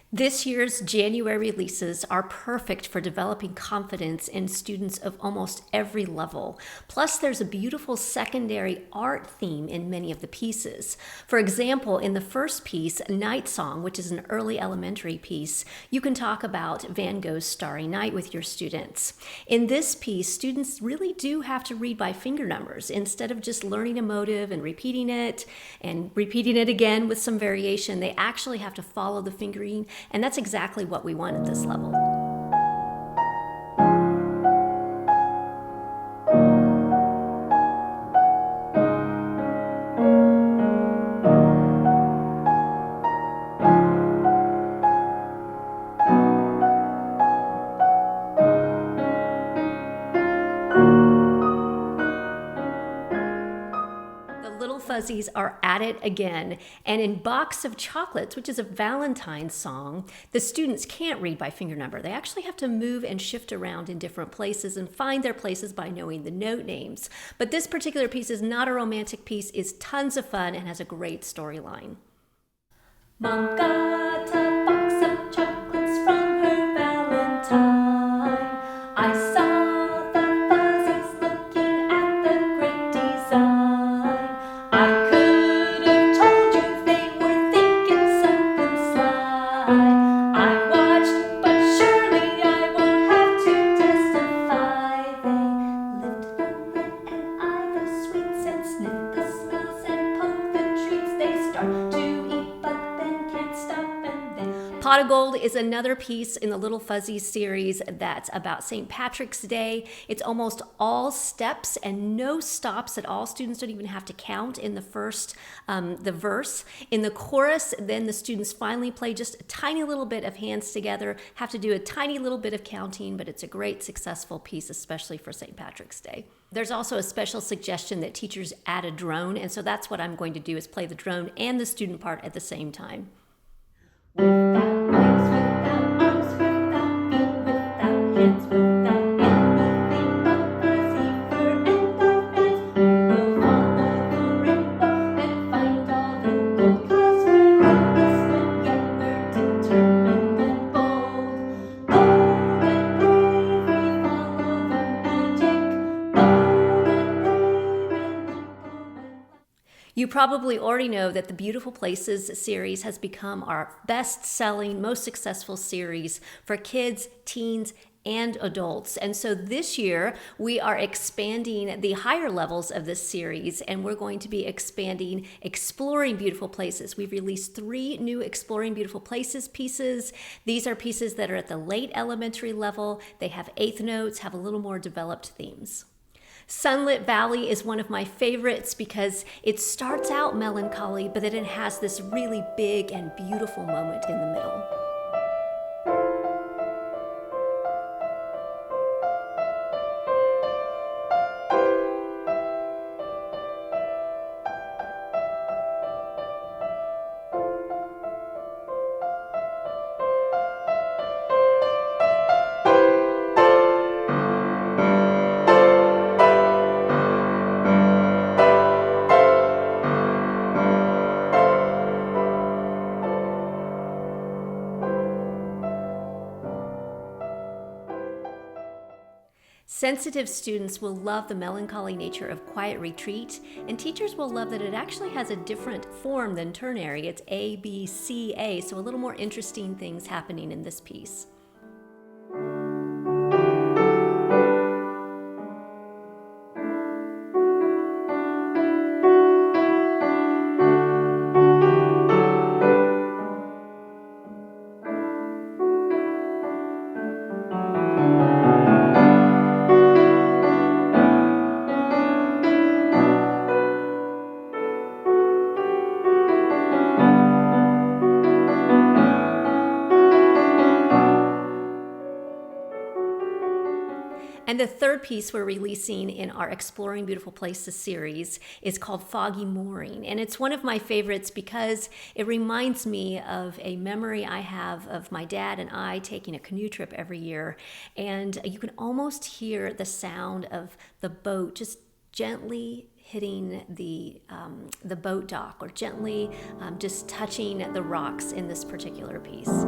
This year's January releases are perfect for developing confidence in students of almost every level. Plus, there's a beautiful secondary art theme in many of the pieces. For example, in the first piece, Night Song, which is an early elementary piece, you can talk about Van Gogh's Starry Night with your students. In this piece, students really do have to read by finger numbers instead of just learning a motive and repeating it again with some variation. They actually have to follow the fingering. And that's exactly what we want at this level. Little Fuzzies are at it again, and in Box of Chocolates, which is a Valentine's song, the students can't read by finger number. They actually have to move and shift around in different places and find their places by knowing the note names. But this particular piece is not a romantic piece, it's tons of fun, and has a great storyline. Mom got a box of chocolates from her Valentine. I saw the fuzzies looking at the great design. I could have told you they were thinking something sly. I watched, but surely I won't have to testify. They lift the lid and eye the sweets and sniff the smells and poke the treats. They start to eat, but then can't stop and then. Pot of Gold is another piece in the Little Fuzzies series that's about St. Patrick's Day. It's almost all steps and no stops at all. Students don't even have to count in the first, the verse. In the chorus, then the students finally play just a tiny little bit of hands together, have to do a tiny little bit of counting, but it's a great successful piece, especially for St. Patrick's Day. There's also a special suggestion that teachers add a drone, and so that's what I'm going to do, is play the drone and the student part at the same time. Without legs, without arms, without feet, without hands, without anything but fuzzy fur and the fence, we'll follow the rainbow and find all the gold. 'Cause we're reckless, but yet we're determined and bold. Bold and brave, we follow the magic. Bold and brave and nimble. You probably already know that the Beautiful Places series has become our best-selling, most successful series for kids, teens, and adults. And so this year, we are expanding the higher levels of this series, and we're going to be expanding Exploring Beautiful Places. We've released 3 new Exploring Beautiful Places pieces. These are pieces that are at the late elementary level. They have eighth notes, have a little more developed themes. Sunlit Valley is one of my favorites because it starts out melancholy, but then it has this really big and beautiful moment in the middle. Sensitive students will love the melancholy nature of Quiet Retreat, and teachers will love that it actually has a different form than ternary. It's A, B, C, A, so a little more interesting things happening in this piece. And the third piece we're releasing in our Exploring Beautiful Places series is called Foggy Mooring. And it's one of my favorites because it reminds me of a memory I have of my dad and I taking a canoe trip every year. And you can almost hear the sound of the boat just gently hitting the boat dock, or gently just touching the rocks in this particular piece.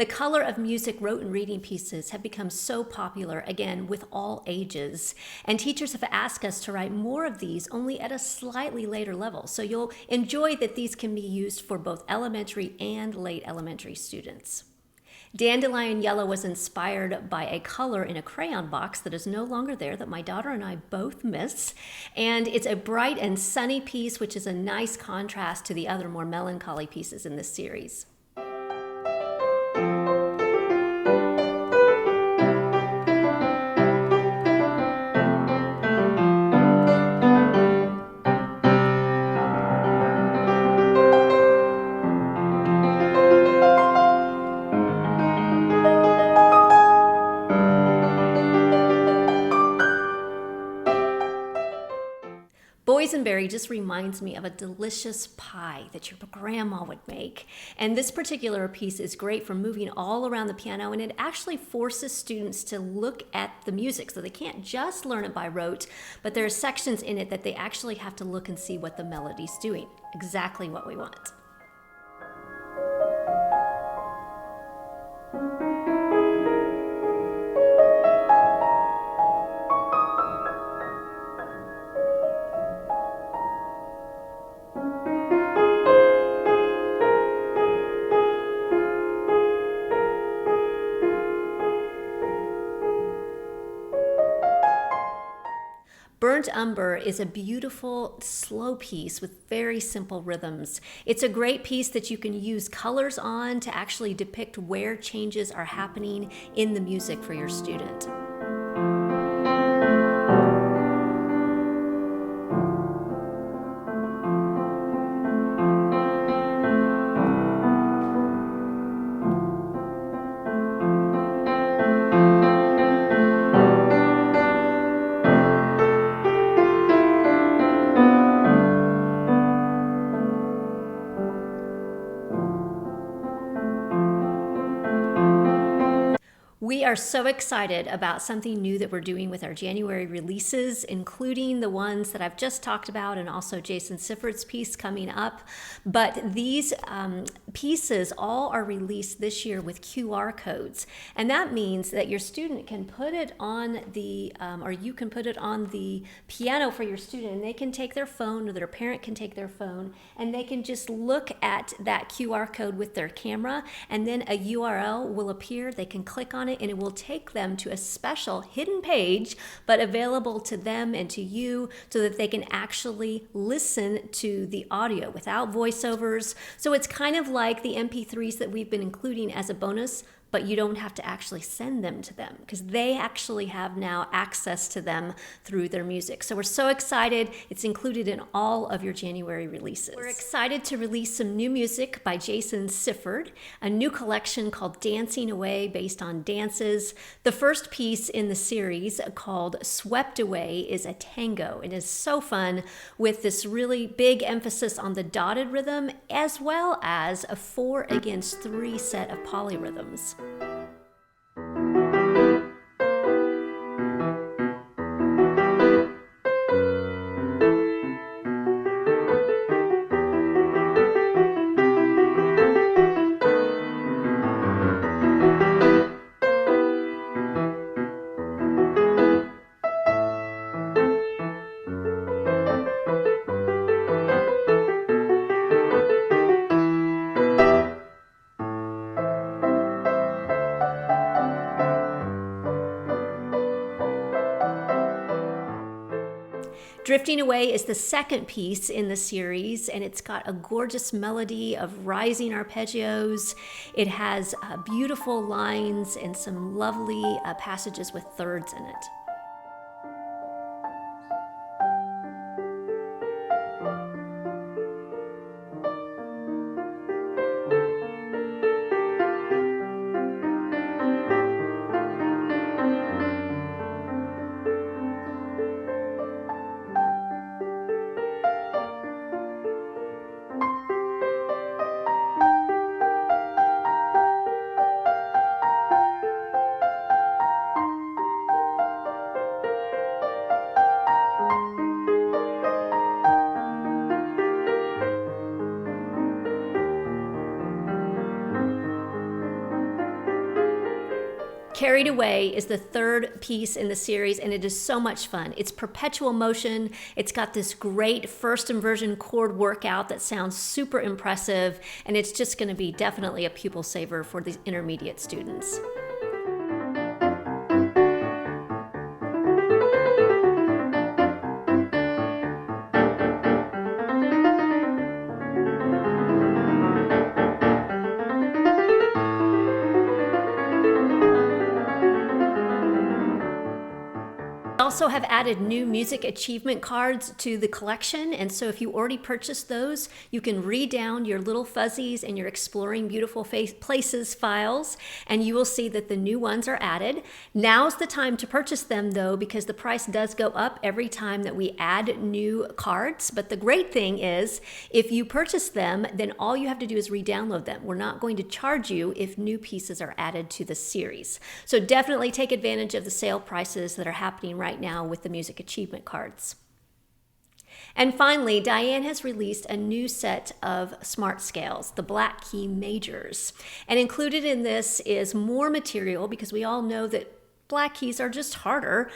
Color of Music rote and reading pieces have become so popular, again, with all ages. And teachers have asked us to write more of these, only at a slightly later level. So you'll enjoy that these can be used for both elementary and late elementary students. Dandelion Yellow was inspired by a color in a crayon box that is no longer there that my daughter and I both miss. And it's a bright and sunny piece, which is a nice contrast to the other more melancholy pieces in this series. Boysenberry just reminds me of a delicious pie that your grandma would make. And this particular piece is great for moving all around the piano, and it actually forces students to look at the music. So they can't just learn it by rote, but there are sections in it that they actually have to look and see what the melody's doing. Exactly what we want. Burnt Umber is a beautiful, slow piece with very simple rhythms. It's a great piece that you can use colors on to actually depict where changes are happening in the music for your student. We are so excited about something new that we're doing with our January releases, including the ones that I've just talked about and also Jason Sifford's piece coming up. But these pieces all are released this year with QR codes. And that means that your student can put it on the, or you can put it on the piano for your student, and they can take their phone, or their parent can take their phone, and they can just look at that QR code with their camera, and then a URL will appear. They can click on it, and it will take them to a special hidden page, but available to them and to you so that they can actually listen to the audio without voiceovers. So it's kind of like the MP3s that we've been including as a bonus, but you don't have to actually send them to them because they actually have now access to them through their music. So we're so excited. It's included in all of your January releases. We're excited to release some new music by Jason Sifford, a new collection called Dancing Away based on dances. The first piece in the series, called Swept Away, is a tango. It is so fun with this really big emphasis on the dotted rhythm as well as a 4-against-3 set of polyrhythms. Drifting Away is the second piece in the series, and it's got a gorgeous melody of rising arpeggios. It has beautiful lines and some lovely passages with thirds in it. Carried Away is the third piece in the series, and it is so much fun. It's perpetual motion. It's got this great first inversion chord workout that sounds super impressive, and it's just going to be definitely a pupil saver for these intermediate students. Also have added new music achievement cards to the collection, and so if you already purchased those, you can read down your Little Fuzzies and your Exploring Beautiful Places files, and you will see that the new ones are added. Now's the time to purchase them though, because the price does go up every time that we add new cards. But the great thing is, if you purchase them, then all you have to do is re-download them. We're not going to charge you if new pieces are added to the series. So definitely take advantage of the sale prices that are happening right now with the music achievement cards. And finally, Diane has released a new set of smart scales, the Black Key Majors. And included in this is more material, because we all know that black keys are just harder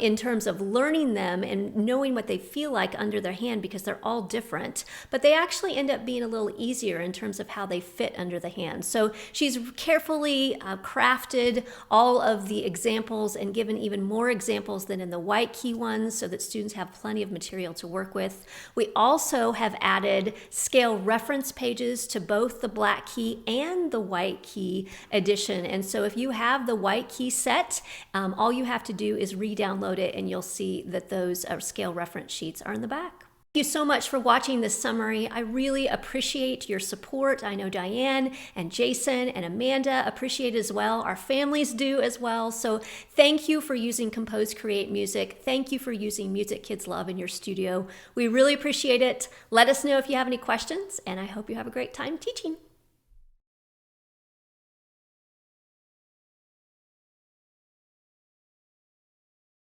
in terms of learning them and knowing what they feel like under their hand, because they're all different, but they actually end up being a little easier in terms of how they fit under the hand. So she's carefully crafted all of the examples and given even more examples than in the white key ones, so that students have plenty of material to work with. We also have added scale reference pages to both the black key and the white key edition. And so if you have the white key set, all you have to do is re-download it, and you'll see that those scale reference sheets are in the back. Thank you so much for watching this summary. I really appreciate your support. I know Diane and Jason and Amanda appreciate it as well. Our families do as well. So thank you for using Compose Create Music. Thank you for using Music Kids Love in your studio. We really appreciate it. Let us know if you have any questions, and I hope you have a great time teaching.